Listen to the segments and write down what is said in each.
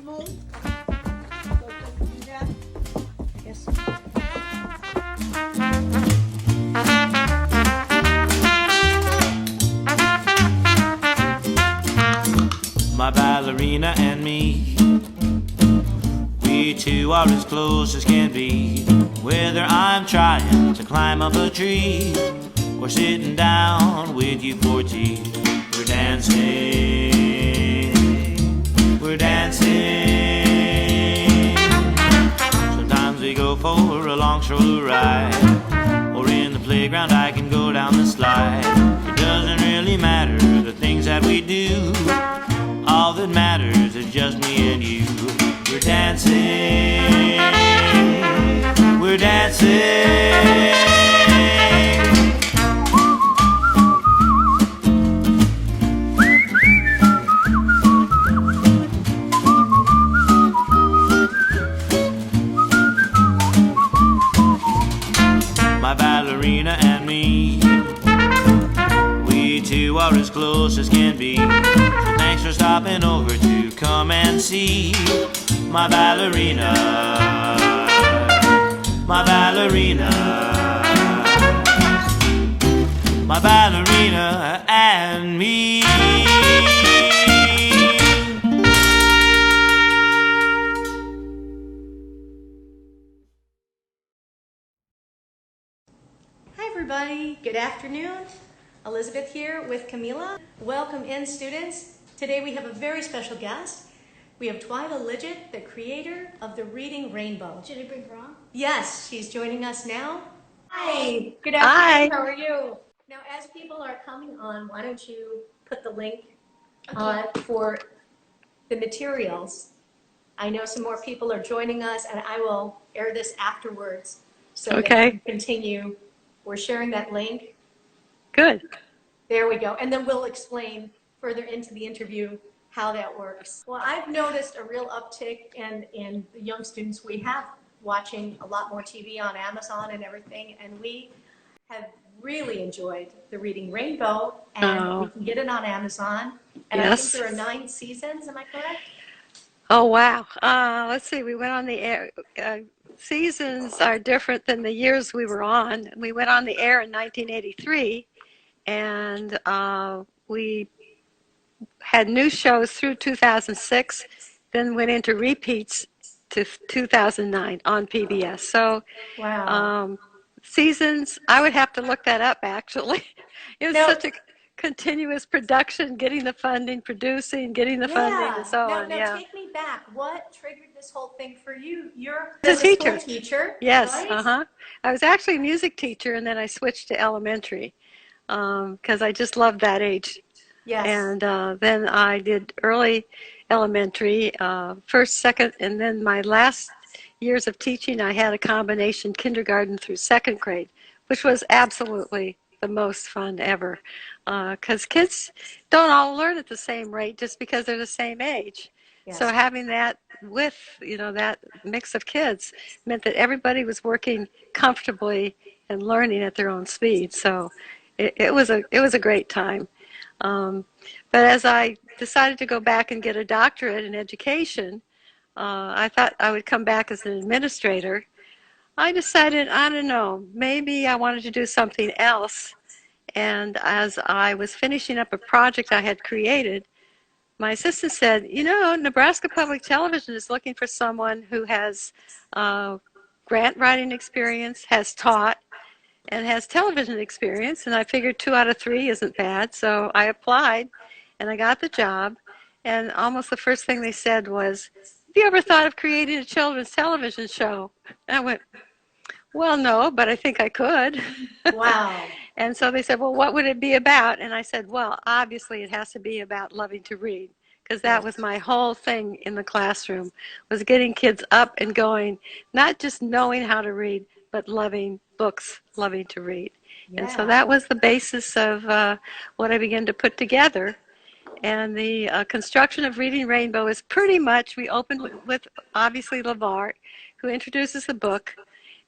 Yes. My ballerina and me, we two are as close as can be. Whether I'm trying to climb up a tree or sitting down with you for tea, we're dancing, we're dancing. Sometimes we go for a long stroller ride, or in the playground I can go down the slide. It doesn't really matter the things that we do, all that matters is just me and you. We're dancing, we're dancing. My ballerina and me, we two are as close as can be. So thanks for stopping over to come and see my ballerina, my ballerina, my ballerina and me. Hi everybody, good afternoon. Elizabeth here with Camila. Welcome in, students. Today we have a very special guest. We have Twyla Lidgett, the creator of the Reading Rainbow. Should I bring her on? Yes, she's joining us now. Hi. Good afternoon. Hi. How are you? Now, as people are coming on, why don't you put the link on for the materials. I know some more people are joining us, and I will air this afterwards so that we can continue. We're sharing that link. Good. There we go. And then we'll explain further into the interview how that works. Well, I've noticed a real uptick in the young students we have watching a lot more TV on Amazon and everything, and we have really enjoyed the Reading Rainbow, and we can get it on Amazon. And I think there are 9 seasons, am I correct? Oh, wow. Let's see. We went on the air. Seasons are different than the years we were on. We went on the air in 1983, and we had new shows through 2006, then went into repeats to 2009 on PBS. So, wow. Seasons, I would have to look that up, actually. It was such a continuous production, getting the funding, producing, getting the funding, and so on. Now take me back. What triggered this whole thing for you? You're a teacher. Teacher. Yes. Right? I was actually a music teacher, and then I switched to elementary because I just loved that age. Yes. And then I did early elementary, first, second, and then my last years of teaching, I had a combination kindergarten through second grade, which was absolutely the most fun ever. Because kids don't all learn at the same rate just because they're the same age. Yes. So having that with, that mix of kids meant that everybody was working comfortably and learning at their own speed. So it was a great time. But as I decided to go back and get a doctorate in education, I thought I would come back as an administrator. I decided, I don't know, maybe I wanted to do something else. And as I was finishing up a project I had created, my assistant said, Nebraska Public Television is looking for someone who has grant writing experience, has taught, and has television experience. And I figured 2 out of 3 isn't bad. So I applied, and I got the job. And almost the first thing they said was, have you ever thought of creating a children's television show? And I went, well, no, but I think I could. Wow. And so they said, well, what would it be about? And I said, well, obviously it has to be about loving to read, because that was my whole thing in the classroom, was getting kids up and going, not just knowing how to read, but loving books, loving to read. Yeah. And so that was the basis of what I began to put together. And the construction of Reading Rainbow is pretty much, we opened with obviously LeVar, who introduces the book,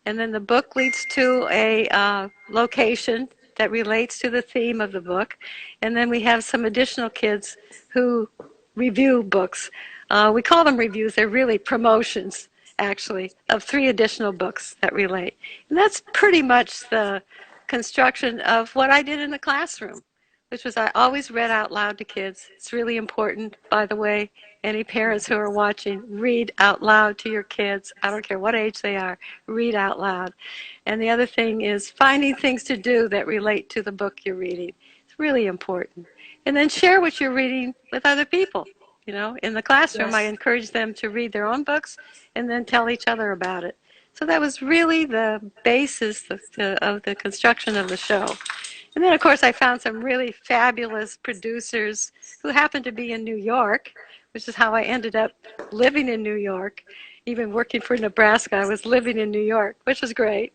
and then the book leads to a location that relates to the theme of the book, and then we have some additional kids who review books. We call them reviews. They're really promotions, actually, of 3 additional books that relate. And that's pretty much the construction of what I did in the classroom, which was I always read out loud to kids. It's really important, by the way. Any parents who are watching, read out loud to your kids. I don't care what age they are, read out loud. And the other thing is finding things to do that relate to the book you're reading. It's really important. And then share what you're reading with other people. You know, in the classroom, Yes. I encourage them to read their own books and then tell each other about it. So that was really the basis of the construction of the show. And then, of course, I found some really fabulous producers who happened to be in New York, which is how I ended up living in New York. Even working for Nebraska, I was living in New York, which was great.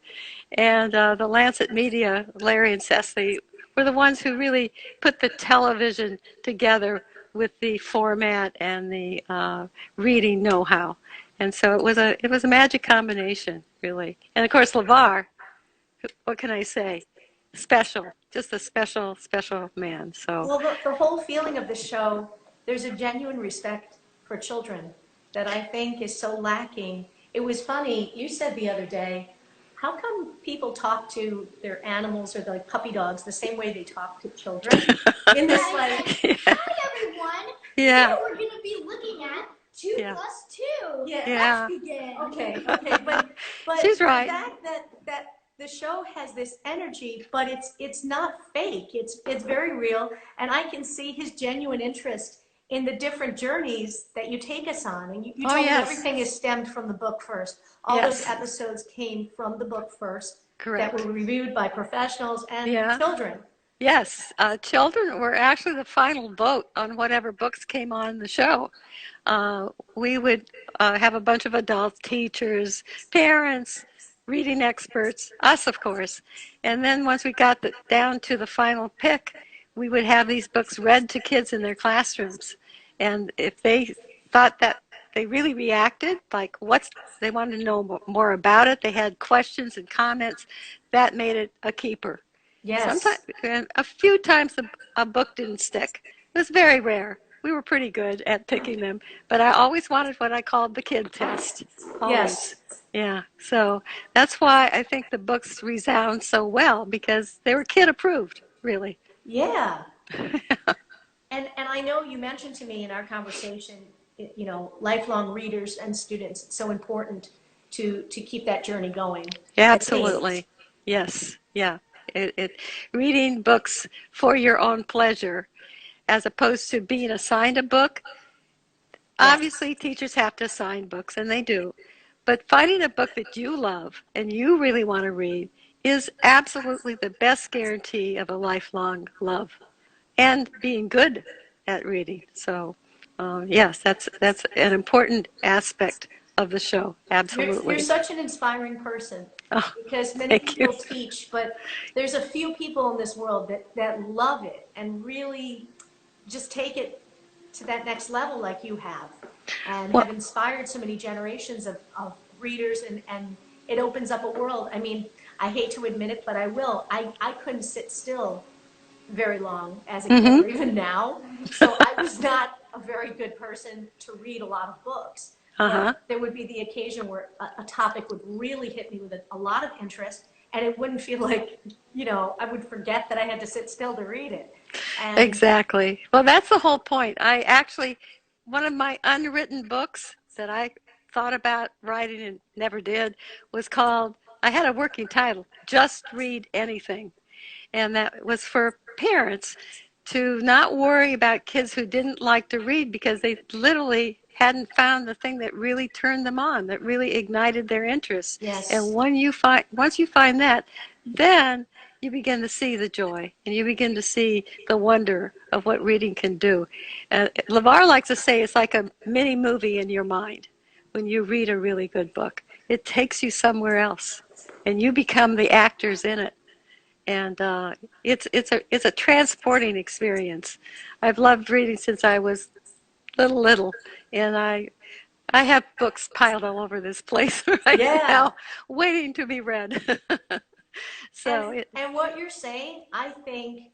And the Lancet Media, Larry and Cecily, were the ones who really put the television together with the format and the reading know-how. And so it was a magic combination, really. And of course, LeVar, what can I say? Special, just a special, special man. So Well, the whole feeling of the show, there's a genuine respect for children that I think is so lacking. It was funny, you said the other day, how come people talk to their animals or their puppy dogs the same way they talk to children? In this like, yeah. Hi everyone! Yeah. Today we're going to be looking at 2 Yeah. plus 2. Yeah. Let's begin. okay, but She's right. the fact that the show has this energy, but it's not fake. It's very real, and I can see his genuine interest in the different journeys that you take us on. And you told me yes. everything is stemmed from the book first. All Yes. those episodes came from the book first. Correct. That were reviewed by professionals and Yeah. children. Yes, children were actually the final vote on whatever books came on the show. We would have a bunch of adults, teachers, parents, reading experts, us, of course. And then once we got down to the final pick, we would have these books read to kids in their classrooms. And if they thought that they really reacted, like they wanted to know more about it, they had questions and comments, that made it a keeper. Yes. Sometimes, a few times a book didn't stick. It was very rare. We were pretty good at picking them, but I always wanted what I called the kid test. Always. Yes. Yeah. So that's why I think the books resound so well, because they were kid approved, really. Yeah. And I know you mentioned to me in our conversation, you know, lifelong readers and students, it's so important to keep that journey going. Absolutely. Yes. Yeah. Reading books for your own pleasure as opposed to being assigned a book. Obviously, teachers have to assign books, and they do. But finding a book that you love and you really want to read is absolutely the best guarantee of a lifelong love and being good at reading. So, yes, that's an important aspect of the show. Absolutely. You're such an inspiring person. Oh, because many thank people you. teach, but there's a few people in this world that love it and really just take it to that next level like you have, and have inspired so many generations of readers, and it opens up a world. I mean, I hate to admit it, but I will. I couldn't sit still very long as a kid, or even now. So I was not a very good person to read a lot of books. But there would be the occasion where a topic would really hit me with a lot of interest, and it wouldn't feel like, you know, I would forget that I had to sit still to read it. And Exactly. Well, that's the whole point. One of my unwritten books that I thought about writing and never did was called, I had a working title, Just Read Anything. And that was for parents to not worry about kids who didn't like to read because they literally hadn't found the thing that really turned them on, that really ignited their interest. Yes. And once you find that, then you begin to see the joy and you begin to see the wonder of what reading can do. LeVar likes to say it's like a mini movie in your mind when you read a really good book. It takes you somewhere else and you become the actors in it. And it's a transporting experience. I've loved reading since I was little, and I have books piled all over this place right now, waiting to be read. And what you're saying, I think,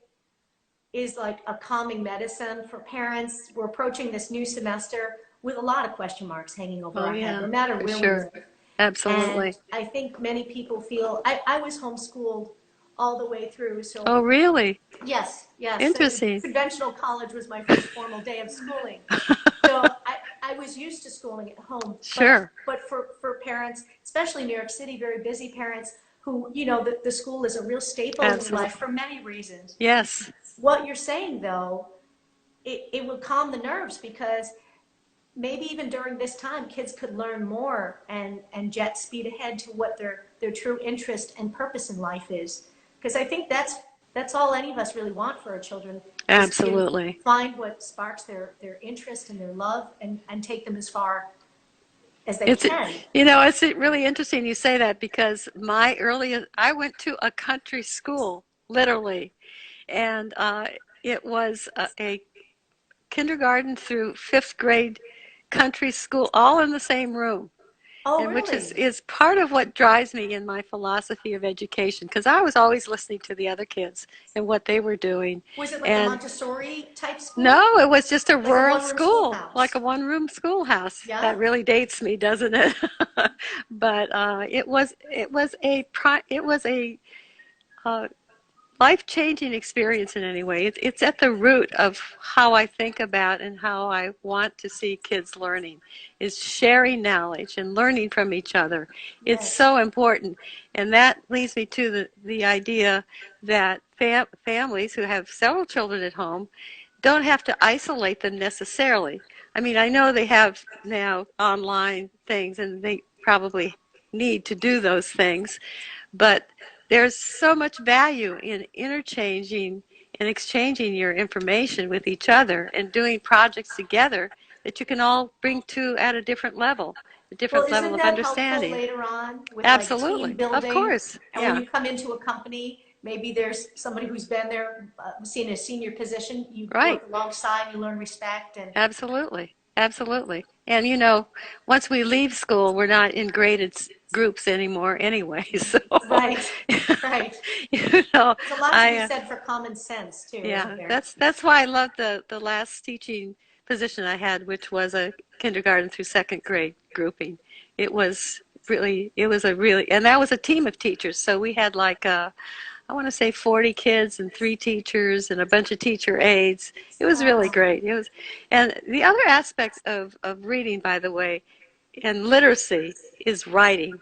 is like a calming medicine for parents. We're approaching this new semester. with a lot of question marks hanging over Oh our head, yeah, no matter for where we sure. live. And Absolutely. I think many people feel, I was homeschooled all the way through. So Oh, really? yes, yes. And Interesting. conventional college was my first formal day of schooling. So I was used to schooling at home, Sure. but for parents, especially New York City, very busy parents who, the school is a real staple in their Absolutely. life for many reasons. Yes. What you're saying though, it would calm the nerves because maybe even during this time, kids could learn more and jet speed ahead to what their true interest and purpose in life is. Because I think that's all any of us really want for our children is to Absolutely. find what sparks their interest and their love and take them as far as they It's, can. it's really interesting you say that because I went to a country school, literally, and it was a kindergarten through fifth grade country school, all in the same room. Oh, And which really? is part of what drives me in my philosophy of education, because I was always listening to the other kids and what they were doing. Was it like a And Montessori type school? no, it was just a Like a rural one-room school, like schoolhouse? a one-room schoolhouse. Yeah. That really dates me, doesn't it? But it was a uh, life-changing experience in any way. It's at the root of how I think about and how I want to see kids learning, is sharing knowledge and learning from each other. It's Yes. so important. And that leads me to the idea that families who have several children at home don't have to isolate them necessarily. I mean, I know they have now online things and they probably need to do those things, but there's so much value in interchanging and exchanging your information with each other and doing projects together that you can all bring to at a Well, different level isn't of that helpful understanding. later on with like team Absolutely. Of building? course. And when Yeah. you come into a company, maybe there's somebody who's been there, seen a senior position, you Right. work alongside, you learn respect and Absolutely. Absolutely. And once we leave school, we're not in graded groups anymore anyway. So, right, right. you know, There's a lot to be I said for common sense too, isn't yeah, there? that's why I loved the last teaching position I had, which was a kindergarten through second grade grouping. It was a really, and that was a team of teachers. So we had like I want to say 40 kids and 3 teachers and a bunch of teacher aides. It was really Wow. great. And the other aspects of reading, by the way, and literacy is writing.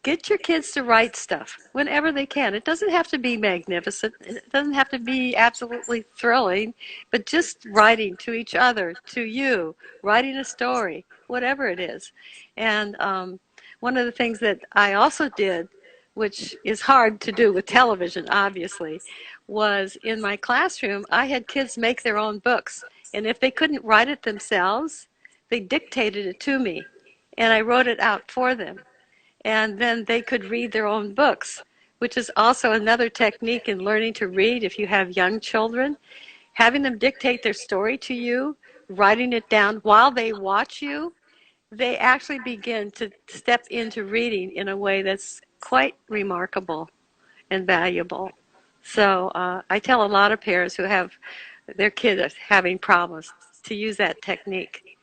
Get your kids to write stuff whenever they can. It doesn't have to be magnificent. It doesn't have to be absolutely thrilling, but just writing to each other, to you, writing a story, whatever it is. And one of the things that I also did, which is hard to do with television, obviously, was in my classroom, I had kids make their own books. And if they couldn't write it themselves, they dictated it to me. And I wrote it out for them, and then they could read their own books, which is also another technique in learning to read if you have young children. Having them dictate their story to you, writing it down while they watch you, they actually begin to step into reading in a way that's quite remarkable and valuable. So I tell a lot of parents who have their kids having problems to use that technique.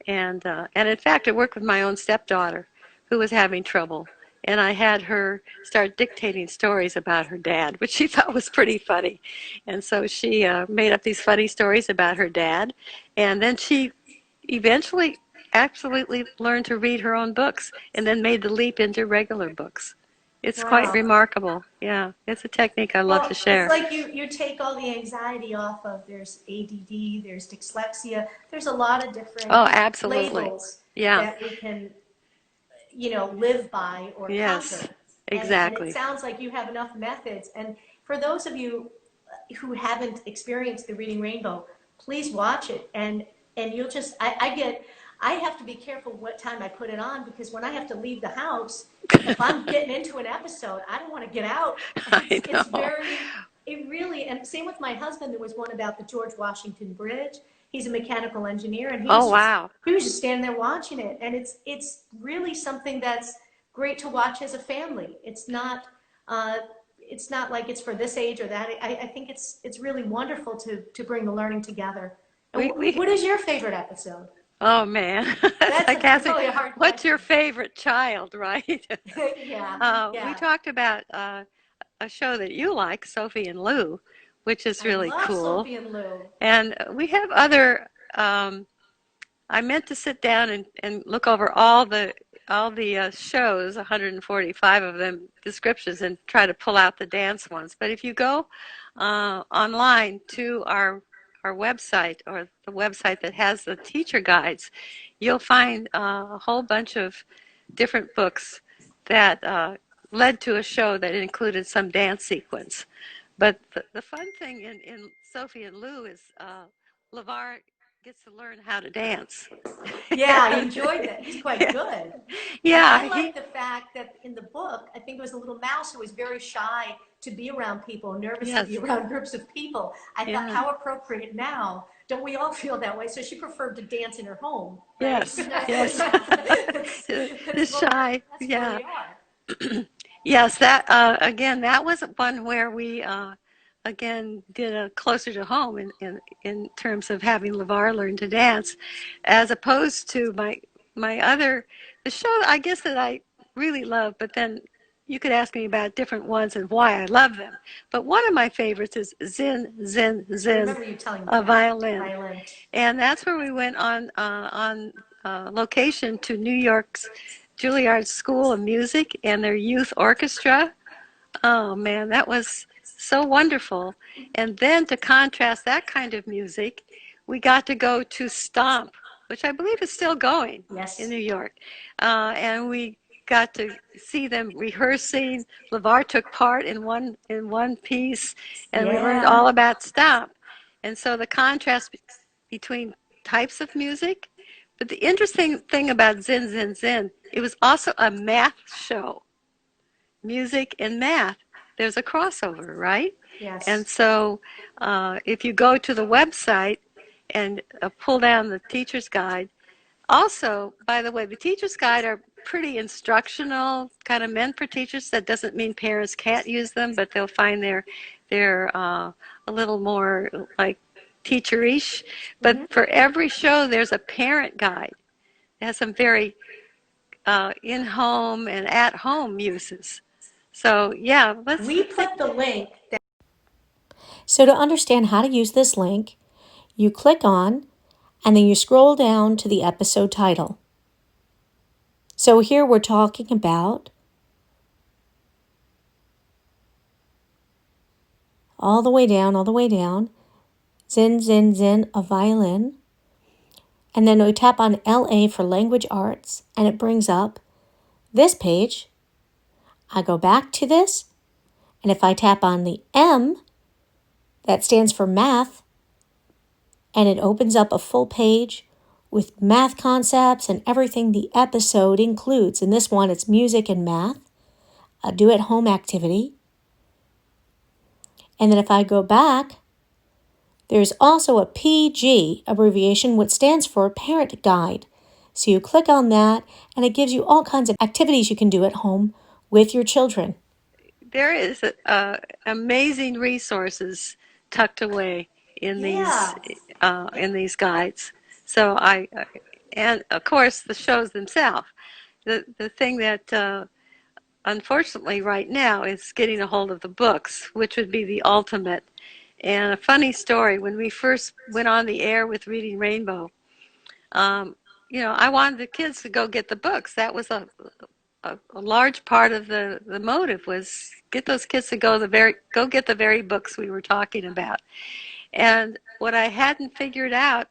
And in fact, I worked with my own stepdaughter who was having trouble. And I had her start dictating stories about her dad, which she thought was pretty funny. And so she made up these funny stories about her dad. And then she eventually absolutely learned to read her own books and then made the leap into regular books. It's quite Wow. remarkable. Yeah, it's a technique I love Well, to it's share. like you take all the anxiety off of there's ADD, there's dyslexia, there's a lot of different Oh, absolutely. labels Yeah, that we can, live by or yes, conquer. And it exactly. sounds like you have enough methods. And for those of you who haven't experienced the Reading Rainbow, please watch it. And you'll just, I have to be careful what time I put it on because when I have to leave the house, if I'm getting into an episode, I don't want to get out. I It's know. it really, and same with my husband, there was one about the George Washington Bridge. He's a mechanical engineer and Oh, wow. he was just standing there watching it. And it's really something that's great to watch as a family. It's not like it's for this age or that. I think it's really wonderful to bring the learning together. And We what is your favorite episode? Oh man, That's like asking, really a hard what's your question. favorite child, right? Yeah, We yeah. talked about a show that you like, Sophie and Lou, which is I really love cool. Sophie and Lou. And we have other. I meant to sit down and look over all the shows, 145 of them, descriptions, and try to pull out the dance ones. But if you go online to our website, or the website that has the teacher guides, you'll find a whole bunch of different books that led to a show that included some dance sequence. But the fun thing in Sophie and Lou is LeVar gets to learn how to dance. Yeah, I enjoyed that. He's quite good. And Yeah, I like the fact that in the book, I think it was a little mouse who was very shy to be around people, nervous to yes, be around groups of people. I thought, yeah, how appropriate now. Don't we all feel that way? So she preferred to dance in her home, right? yes, yes. The Well, shy, that's where yeah. we are. Yes, that again, that was one where we again did a closer to home in terms of having LeVar learn to dance, as opposed to my other the show I guess that I really love. But then you could ask me about different ones and why I love them. But one of my favorites is Zin Zin I Zin, remember you telling me a that. violin, Violin. and that's where we went on location to New York's Juilliard School of Music and their youth orchestra. Oh man, that was so wonderful. And then to contrast that kind of music, we got to go to Stomp, which I believe is still going in Yes. New York. And we got to see them rehearsing. LeVar took part in one piece, and we learned Yeah. all about Stomp. And so the contrast between types of music. But the interesting thing about Zin Zin Zin, it was also a math show, music and math. There's a crossover, right? And Yes. so if you go to the website and pull down the teacher's guide, also, by the way, the teacher's guide are pretty instructional, kind of meant for teachers. That doesn't mean parents can't use them, but they'll find they're a little more like teacherish. But Hmm. for every show, there's a parent guide. It has some very in-home and at-home uses. So yeah, let's. We put the link. So to understand how to use this link, you click on and then you scroll down to the episode title. So here we're talking about all the way down, Zin, Zin, Zin, a violin. And then we tap on LA for language arts and it brings up this page. I go back to this, and if I tap on the M, that stands for math, and it opens up a full page with math concepts and everything the episode includes. In this one, it's music and math, a do at home activity. And then if I go back, there's also a PG abbreviation, which stands for Parent Guide. So you click on that, and it gives you all kinds of activities you can do at home with your children. There is amazing resources tucked away Yeah. in these guides. So and of course the shows themselves. The thing that unfortunately right now is getting a hold of the books, which would be the ultimate. And a funny story: when we first went on the air with Reading Rainbow, um, I wanted the kids to go get the books. That was a large part of the motive, was get those kids to go get the very books we were talking about. And what I hadn't figured out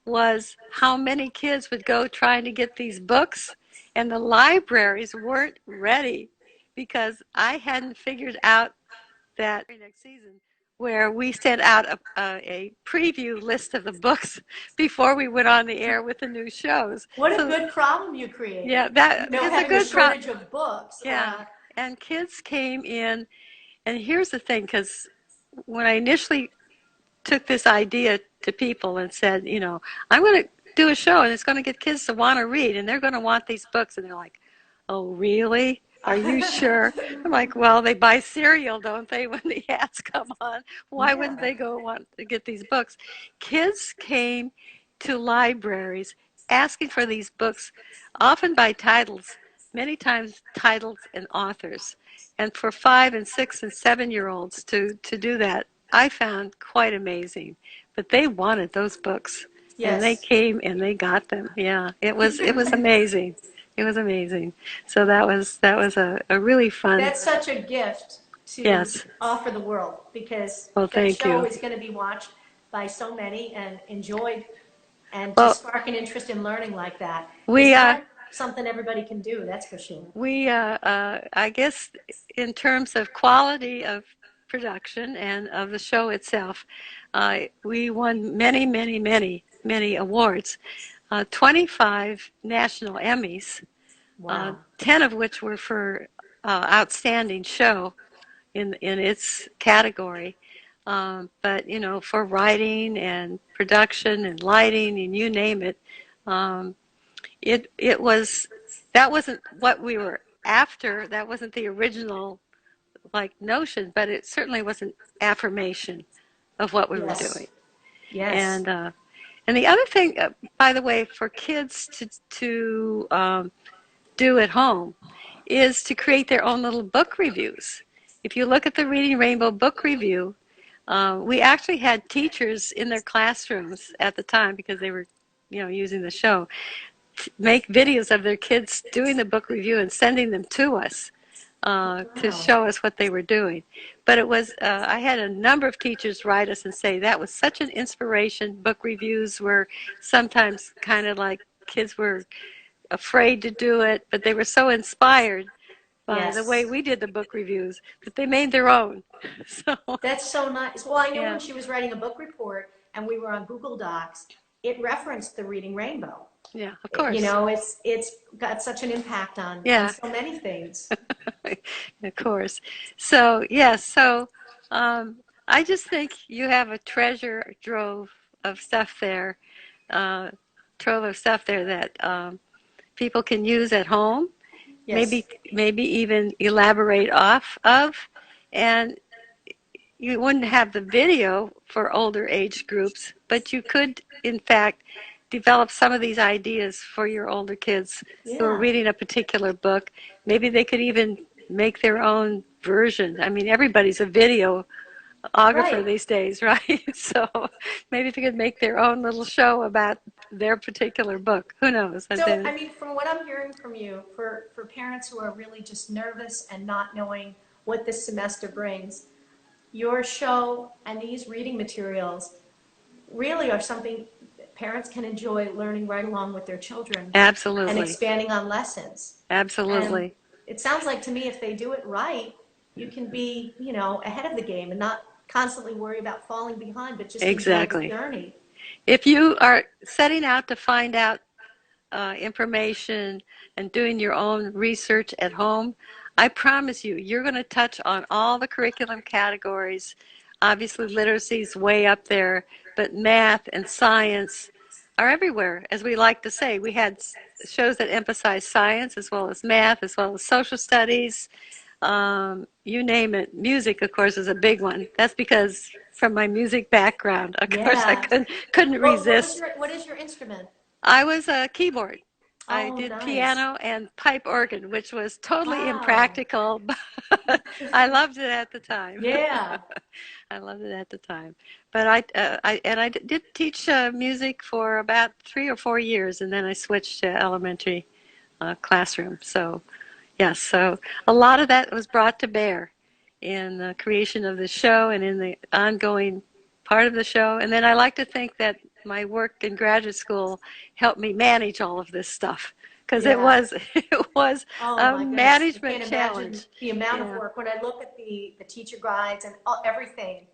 was how many kids would go trying to get these books, and the libraries weren't ready because I hadn't figured out that next season where we sent out a preview list of the books before we went on the air with the new shows. What a So good problem you created. yeah, that is a Having a good problem. shortage of books. Yeah, and kids came in, and here's the thing, because when I initially took this idea to people and said, I'm going to do a show and it's going to get kids to want to read and they're going to want these books, and they're like, oh, really? Are you sure? I'm like, well, they buy cereal, don't they, when the ads come on? Why wouldn't they go want to get these books? Kids came to libraries asking for these books, often by titles, many times titles and authors. And for 5 and 6 and 7-year-olds to do that, I found quite amazing. But they wanted those books, and they Yes. came and they got them. Yeah, it was amazing. It was amazing. So that was a really fun. That's such a gift to Yes. offer the world, because Well, that thank show you. is going to be watched by so many and enjoyed, and to Well, spark an interest in learning like that is we not something everybody can do, that's for sure. I guess in terms of quality of production and of the show itself, we won many, many, many, many awards. 25 national Emmys, Wow. 10 of which were for outstanding show in its category. But for writing and production and lighting and you name it, um, it was that wasn't what we were after. That wasn't the original notion, but it certainly was an affirmation of what we were Yes. doing. Yes. And the other thing, by the way, for kids to do at home is to create their own little book reviews. If you look at the Reading Rainbow book review, we actually had teachers in their classrooms at the time, because they were, using the show, make videos of their kids doing the book review and sending them to us to Wow. show us what they were doing. But it was, I had a number of teachers write us and say that was such an inspiration. Book reviews were sometimes kind of like kids were afraid to do it, but they were so inspired by the way Yes. we did the book reviews that they made their own. So, That's so nice. Well, I know yeah, when she was writing a book report and we were on Google Docs, it referenced the Reading Rainbow. yeah, of You course. know, it's got such an impact on Yeah. so many things. Of course. So, yes, so I just think you have a treasure of stuff there, uh, trove of stuff there that people can use at home, Yes. maybe even elaborate off of, and you wouldn't have the video for older age groups, but you could, in fact, develop some of these ideas for your older kids who are Yeah. reading a particular book. Maybe they could even make their own version. I mean, everybody's a videographer Right. these days, right? So maybe they could make their own little show about their particular book. Who knows? So, I mean, from what I'm hearing from you, for parents who are really just nervous and not knowing what this semester brings, your show and these reading materials really are something that parents can enjoy learning right along with their children and Absolutely. expanding on lessons. And Absolutely. it sounds like to me, if they do it right, you can be, ahead of the game and not constantly worry about falling behind, but just enjoy the Exactly. journey. If you are setting out to find out information and doing your own research at home, I promise you, you're going to touch on all the curriculum categories. Obviously, literacy is way up there, but math and science are everywhere, as we like to say. We had shows that emphasize science as well as math, as well as social studies, you name it. Music, of course, is a big one. That's because from my music background, of course, I Yeah. couldn't resist. What is your instrument? I was a keyboard. I Oh, did nice. piano and pipe organ, which was totally Wow. impractical, but I loved it at the time. Yeah. I loved it at the time. But I did teach music for about 3 or 4 years, and then I switched to elementary classroom. So, yes, so a lot of that was brought to bear in the creation of the show and in the ongoing part of the show. And then I like to think that my work in graduate school helped me manage all of this stuff, because it Yeah. was it was Oh a my goodness. I management can't imagine challenge. the amount of Yeah. work. When I look at the teacher guides and everything,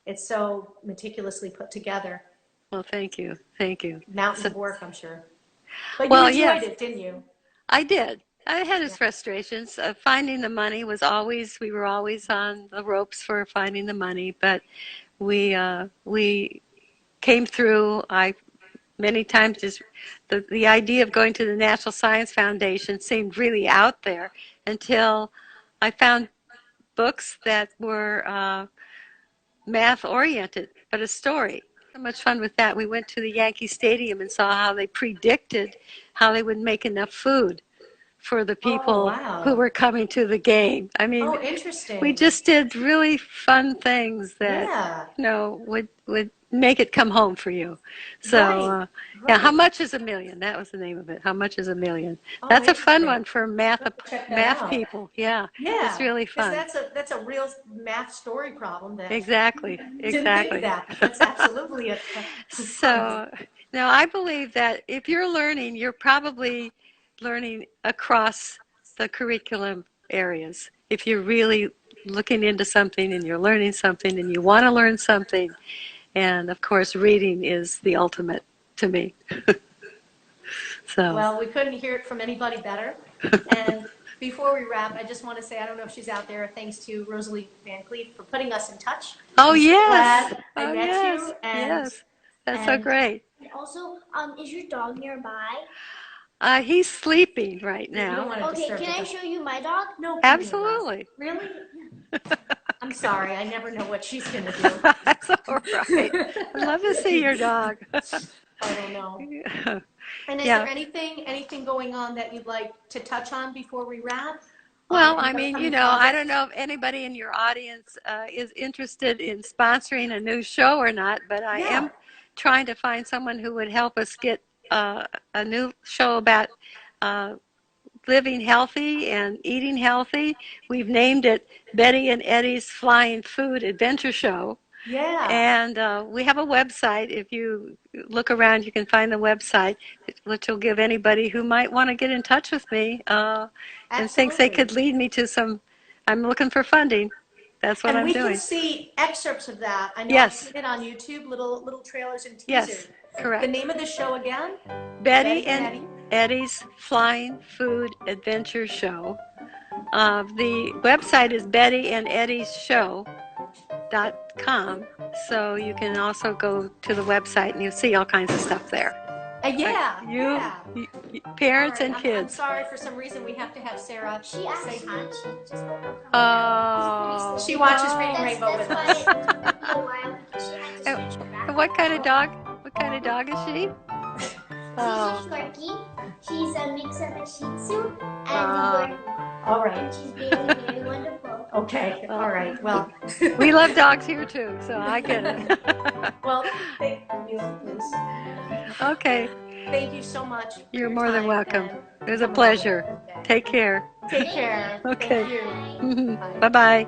it's so meticulously put together. Well, thank you, thank you. Mountain So, of work, I'm sure. But you well, enjoyed yes, it, didn't you? I did. I had its Yeah. frustrations. Finding the money was always, we were always on the ropes for finding the money, but we came through. I many times just the idea of going to the National Science Foundation seemed really out there until I found books that were math oriented, but a story. so much fun with that. We went to the Yankee Stadium and saw how they predicted how they would make enough food for the people wow. who were coming to the game. I mean, Oh, interesting. we just did really fun things that Yeah. would make it come home for you. So Right. yeah, How Right. Much is a Million? That was the name of it. How Much is a Million? Oh, That's a fun interesting. one for math I'll have to check that math out. people. Yeah, it's Yeah, really because fun. that's a real math story problem that Exactly, didn't think of exactly. that. But that's absolutely a fun one. So now I believe that if you're learning, you're probably learning across the curriculum areas. If you're really looking into something and you're learning something and you want to learn something, and of course reading is the ultimate to me. So Well, we couldn't hear it from anybody better. And before we wrap, I just want to say, I don't know if she's out there, thanks to Rosalie Van Cleef for putting us in touch. oh I'm so yes, glad I oh met yes, you, yes, that's so and great. And also, is your dog nearby? He's sleeping right you don't now. want to Okay, disturb can I the show you my dog? No, please do not. Absolutely. Really? I'm sorry, I never know what she's going to do. That's all right. I'd love to see your dog. I don't know. And is Yeah. there anything going on that you'd like to touch on before we wrap? Well, I Any mean, upcoming I don't projects? know if anybody in your audience is interested in sponsoring a new show or not, but I Yeah. am trying to find someone who would help us get a new show about uh, living healthy and eating healthy. We've named it Betty and Eddie's Flying Food Adventure Show. Yeah. And we have a website. If you look around, you can find the website, which will give anybody who might want to get in touch with me and thinks they could lead me to some. I'm looking for funding. That's what And I'm we doing. can see excerpts of that. I know Yes. I've seen it on YouTube, little trailers and teasers. Yes, correct. The name of the show again? Betty and Eddie's Flying Food Adventure Show. The website is BettyandEddiesShow.com, so you can also go to the website and you'll see all kinds of stuff there. Yeah. Yeah. Parents All and right, I'm kids. sorry, for some reason we have to have Sarah She say actually, hi. she just woke up from Oh. She watches Reading That's Rainbow with why us. it took me a while because she had to switch back. And what kind of dog? What kind of dog is she? Oh. She's a Yorkie. She's a mix of a Shih Tzu and Ah. a Yorkie. All right. And she's very, very wonderful. Okay. All right. Well, We love dogs here too, so I get it. well, thank you, please. Okay. Thank you so much. for You're your more than time welcome. and It was a pleasure. Take care. Take care. Okay. Thank you. Bye-bye.